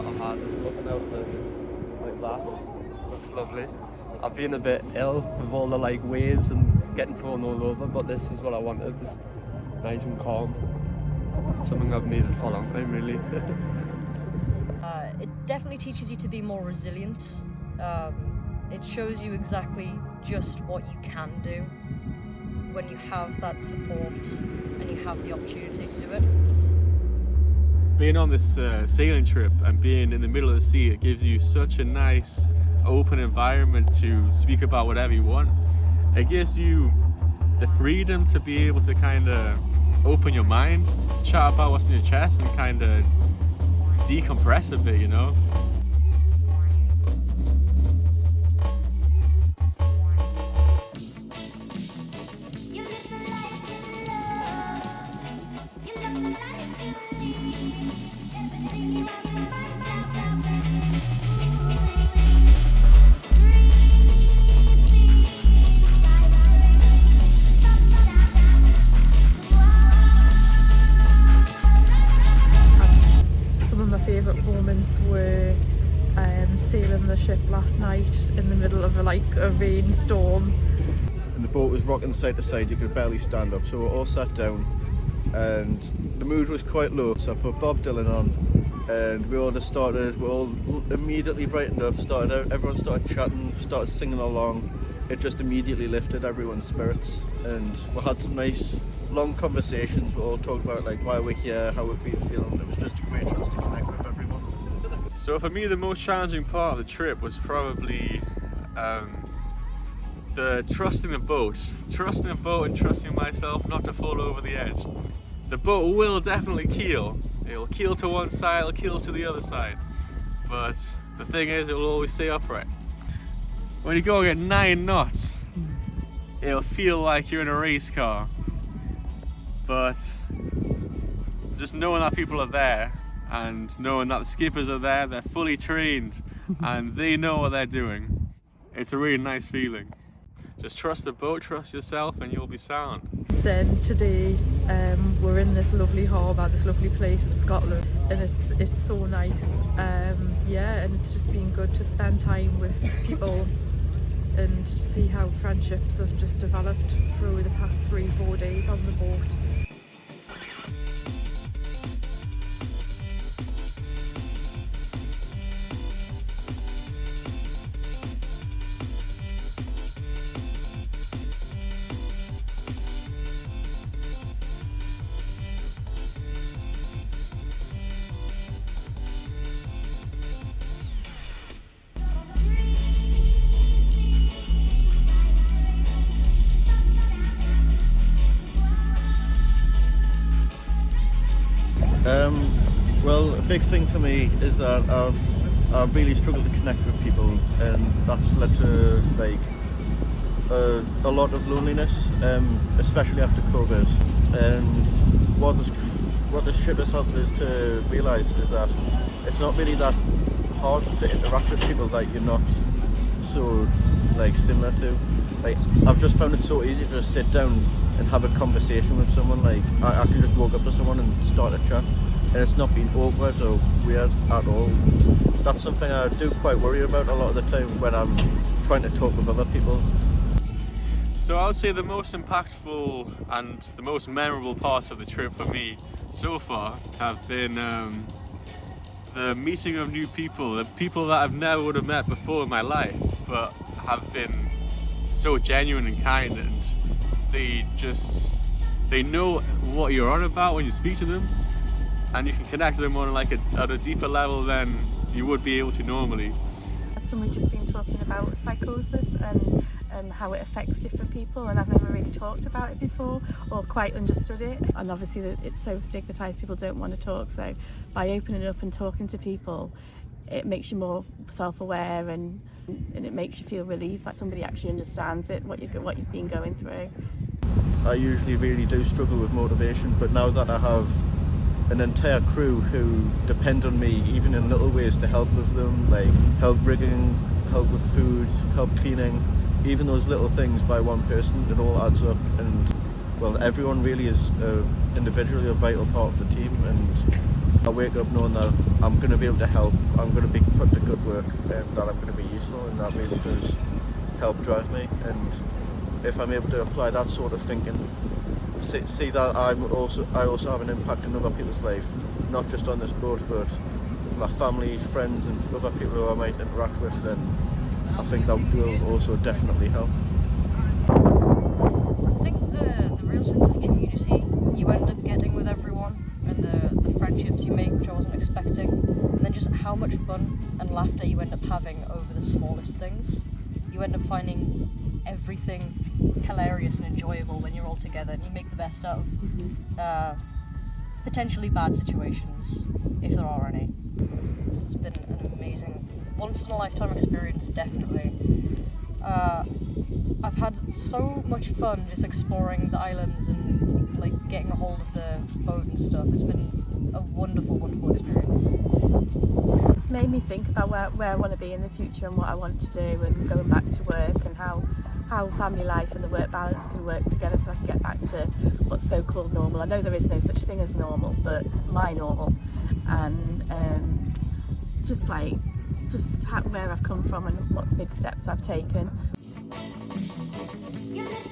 not hard, just looking out like that. Looks lovely. I've been a bit ill with all the like waves and getting thrown all over, but this is what I wanted, just nice and calm. Something I've needed for a long time, really. It definitely teaches you to be more resilient. It shows you exactly just what you can do when you have that support and you have the opportunity to do it. Being on this sailing trip and being in the middle of the sea, it gives you such a nice open environment to speak about whatever you want. It gives you the freedom to be able to kind of open your mind, chat about what's in your chest, and kind of decompress a bit, you know? Favourite moments were sailing the ship last night in the middle of a rainstorm. And the boat was rocking side to side, you could barely stand up, so we all sat down and the mood was quite low, so I put Bob Dylan on and we all immediately brightened up, everyone started chatting, started singing along. It just immediately lifted everyone's spirits and we had some nice long conversations. We all talked about like why we're here, how we've been feeling. It was just a great chance to connect with everyone. So for me, the most challenging part of the trip was probably the trusting the boat and trusting myself not to fall over the edge. The boat will definitely keel. It'll keel to one side, it'll keel to the other side. But the thing is, it will always stay upright. When you go at 9 knots, it'll feel like you're in a race car. But just knowing that people are there and knowing that the skippers are there, they're fully trained and they know what they're doing, it's a really nice feeling. Just trust the boat, trust yourself, and you'll be sound. Then today we're in this lovely harbour, this lovely place in Scotland, and it's so nice. Yeah, and it's just been good to spend time with people and see how friendships have just developed through the past 3-4 days on the boat. Well, a big thing for me is that I've really struggled to connect with people, and that's led to like a lot of loneliness, especially after COVID. And what this trip has helped us to realise is that it's not really that hard to interact with people that you're not so like similar to. Like, I've just found it so easy to just sit down and have a conversation with someone. Like I can just walk up to someone and start a chat, and it's not been awkward or weird at all. That's something I do quite worry about a lot of the time when I'm trying to talk with other people. So I would say the most impactful and the most memorable parts of the trip for me so far have been the meeting of new people, the people that I've never would have met before in my life, but have been so genuine and kind, and they know what you're on about when you speak to them, and you can connect with them on like at a deeper level than you would be able to normally. And we've just been talking about psychosis and how it affects different people, and I've never really talked about it before or quite understood it, and obviously it's so stigmatized, people don't want to talk, so by opening up and talking to people, it makes you more self-aware and it makes you feel relieved that somebody actually understands it, what you've been going through. I usually really do struggle with motivation, but now that I have an entire crew who depend on me even in little ways to help with them, like help rigging, help with food, help cleaning, even those little things by one person, it all adds up, and well, everyone really is individually a vital part of the team, and I wake up knowing that I'm going to be able to help, I'm going to be put to good work, that I'm going to be useful, and that really does help drive me. And if I'm able to apply that sort of thinking, see that I also have an impact in other people's life, not just on this boat, but my family, friends and other people who I might interact with, then I think that will also definitely help. I think the real sense of community you end up getting with everyone, and the friendships you make, which I wasn't expecting, and then just how much fun and laughter you end up having over the smallest things. You end up finding everything hilarious and enjoyable when you're all together, and you make the best of potentially bad situations, if there are any. This has been an amazing, once-in-a-lifetime experience, definitely. I've had so much fun just exploring the islands and like getting a hold of the boat and stuff. It's been a wonderful, wonderful experience. It's made me think about where I want to be in the future and what I want to do, and going back to work, and how family life and the work balance can work together so I can get back to what's so called normal. I know there is no such thing as normal, but my normal, and where I've come from and what big steps I've taken. You live